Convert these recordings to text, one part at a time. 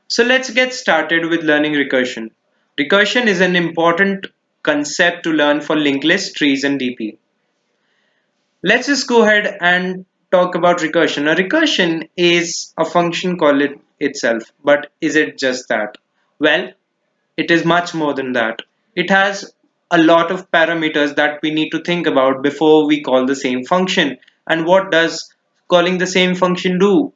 So let's get started with learning recursion. Recursion is an important concept to learn for linked lists, trees, and DP. Let's just go ahead and talk about recursion. Now, recursion is a function call itself, but is it just that? Well, it is much more than that. It has a lot of parameters that we need to think about before we call the same function. And what does calling the same function do?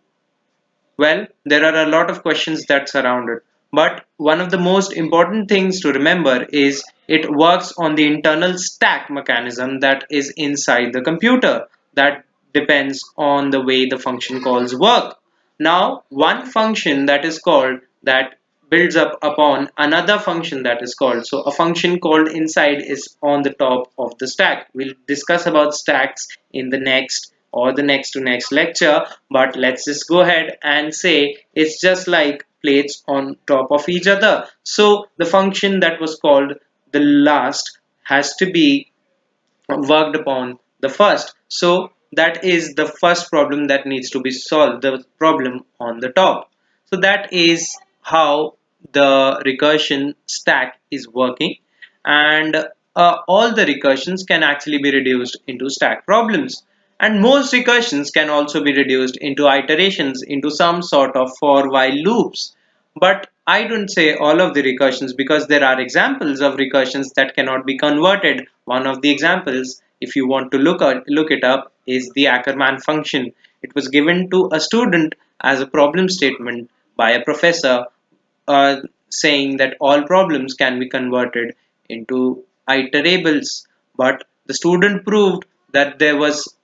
Well, there are a lot of questions that surround it, but one of the most important things to remember is it works on the internal stack mechanism that is inside the computer that depends on the way the function calls work. Now, one function that is called that builds up upon another function that is called. So a function called inside is on the top of the stack. We'll discuss about stacks in the next or the next to next lecture, but let's just go ahead and say it's just like plates on top of each other. So the function that was called the last has to be worked upon the first. So that is the first problem that needs to be solved, the problem on the top. So that is how the recursion stack is working, and all the recursions can actually be reduced into stack problems. And most recursions can also be reduced into iterations, into some sort of for while loops. But I don't say all of the recursions because there are examples of recursions that cannot be converted. One of the examples, if you want to look it up, is the Ackermann function. It was given to a student as a problem statement by a professor, saying that all problems can be converted into iterables. But the student proved that there was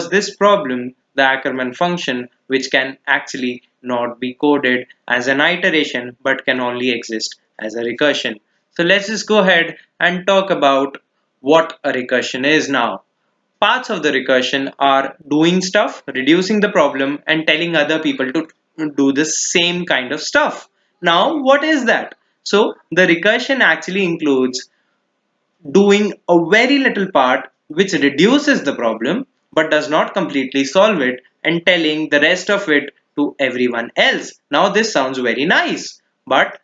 this problem, the Ackermann function, which can actually not be coded as an iteration but can only exist as a recursion. So let's just go ahead and talk about what a recursion is now. Parts of the recursion are doing stuff, reducing the problem, and telling other people to do the same kind of stuff. Now, what is that? So, the recursion actually includes doing a very little part which reduces the problem but does not completely solve it, and telling the rest of it to everyone else. Now, this sounds very nice, but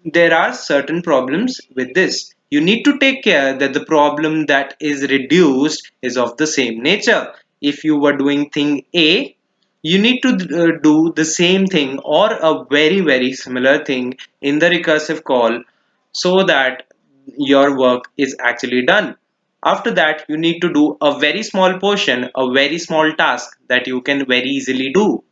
there are certain problems with this. You need to take care that the problem that is reduced is of the same nature. If you were doing thing A, you need to do the same thing or a very similar thing in the recursive call so that your work is actually done. After that, you need to do a very small portion, a very small task that you can very easily do.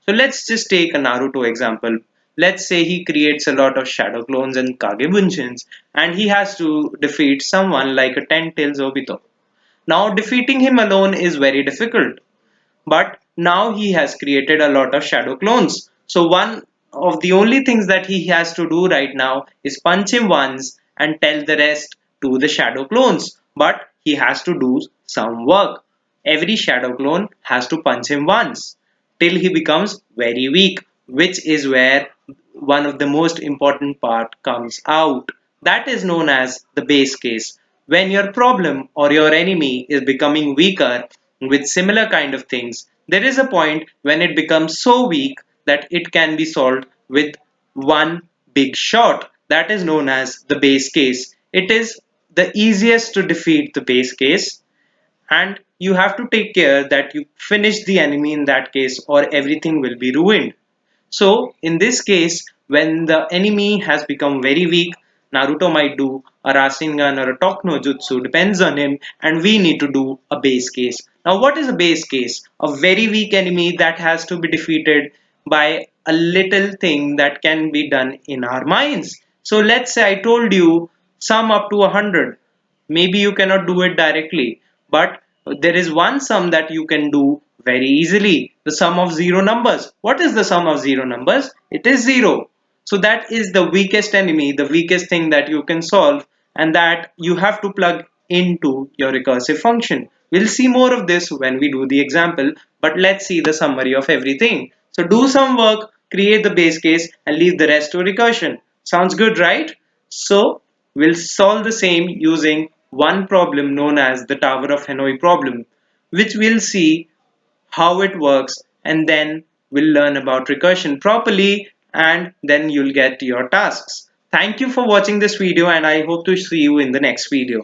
So let's just take a Naruto example. Let's say he creates a lot of shadow clones and Kagebunshin, and he has to defeat someone like a 10-tailed Obito. Now defeating him alone is very difficult, but now he has created a lot of shadow clones. So one of the only things that he has to do right now is punch him once and tell the rest to the shadow clones. But he has to do some work. Every shadow clone has to punch him once till he becomes very weak, which is where one of the most important part comes out. That is known as the base case. When your problem or your enemy is becoming weaker with similar kind of things, there is a point when it becomes so weak that it can be solved with one big shot. That is known as the base case. It is the easiest to defeat the base case, and you have to take care that you finish the enemy in that case or everything will be ruined. So in this case, when the enemy has become very weak, Naruto might do a Rasengan or a Talk no Jutsu, depends on him, and we need to do a base case. Now, what is a base case? A very weak enemy that has to be defeated by a little thing that can be done in our minds. So let's say I told you sum up to 100. Maybe you cannot do it directly, but there is one sum that you can do very easily, the sum of zero numbers. What is the sum of zero numbers? It is zero. So that is the weakest enemy, the weakest thing that you can solve, and that you have to plug into your recursive function. We'll see more of this when we do the example, but let's see the summary of everything. So do some work, create the base case, and leave the rest to recursion. Sounds good, right? So we'll solve the same using one problem known as the Tower of Hanoi problem, which we'll see how it works, and then will learn about recursion properly, and then you'll get your tasks. Thank you for watching this video, and I hope to see you in the next video.